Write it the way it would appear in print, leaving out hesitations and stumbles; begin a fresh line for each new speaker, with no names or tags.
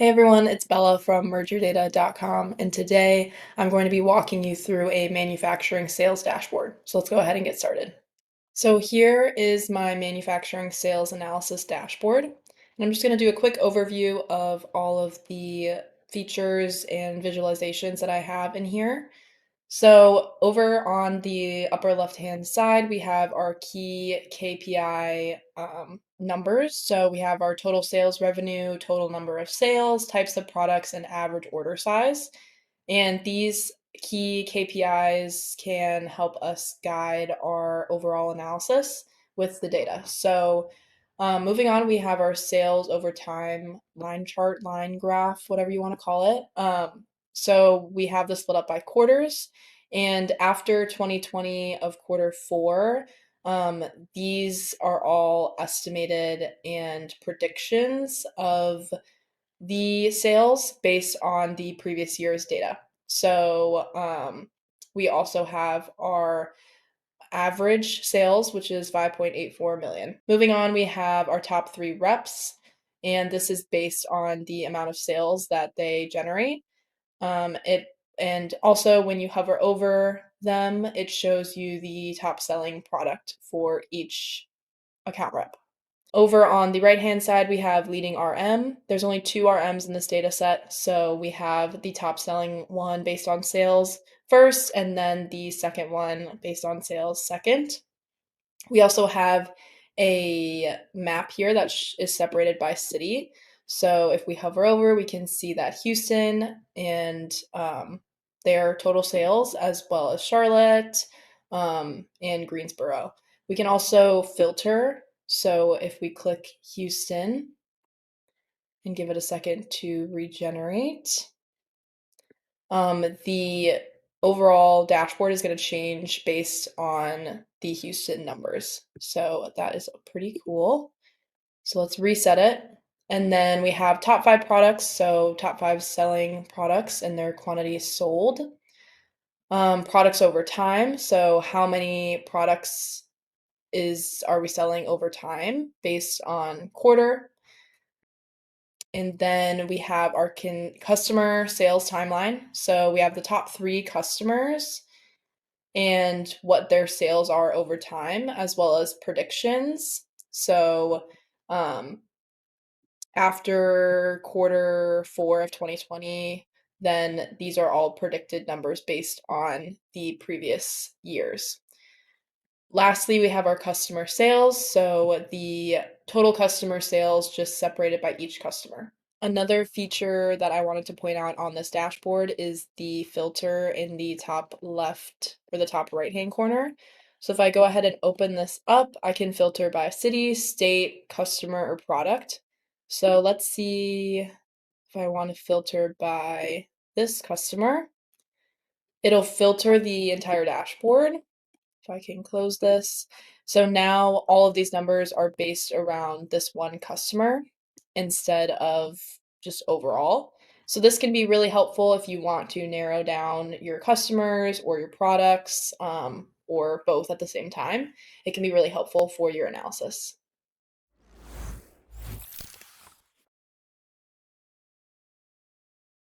Hey everyone, it's Bella from mergerdata.com, and today I'm going to be walking you through a manufacturing sales dashboard. So let's go ahead and get started. So here is my manufacturing sales analysis dashboard, and I'm just going to do a quick overview of all of the features and visualizations that I have in here. So over on the upper left-hand side, we have our key KPI numbers. So we have our total sales revenue, total number of sales, types of products, and average order size. And these key KPIs can help us guide our overall analysis with the data. So moving on, we have our sales over time line chart, line graph, whatever you want to call it. So we have this split up by quarters. And after 2020 of quarter four, um, these are all estimated and predictions of the sales based on the previous year's data. So we also have our average sales, which is 5.84 million. Moving on, we have our top three reps, and this is based on the amount of sales that they generate. It and also when you hover over them, it shows you the top selling product for each account rep. Over on the right-hand side, we have leading RM. There's only two RMs in this data set, so we have the top selling one based on sales first, and then the second one based on sales second. We also have a map here that is separated by city. So if we hover over, we can see that Houston and their total sales, as well as Charlotte and Greensboro. We can also filter. So if we click Houston and give it a second to regenerate, the overall dashboard is going to change based on the Houston numbers. So that is pretty cool. So let's reset it. And then we have top five products. So top five selling products and their quantities sold. Products over time. So how many products are we selling over time based on quarter. And then we have our customer sales timeline. So we have the top three customers and what their sales are over time, as well as predictions. So after quarter four of 2020, then these are all predicted numbers based on the previous years. Lastly, we have our customer sales. So the total customer sales just separated by each customer. Another feature that I wanted to point out on this dashboard is the filter in the top left or the top right-hand corner. So if I go ahead and open this up, I can filter by city, state, customer, or product. So let's see if I want to filter by this customer. It'll filter the entire dashboard. If I can close this. So now all of these numbers are based around this one customer instead of just overall. So this can be really helpful if you want to narrow down your customers or your products or both at the same time. It can be really helpful for your analysis.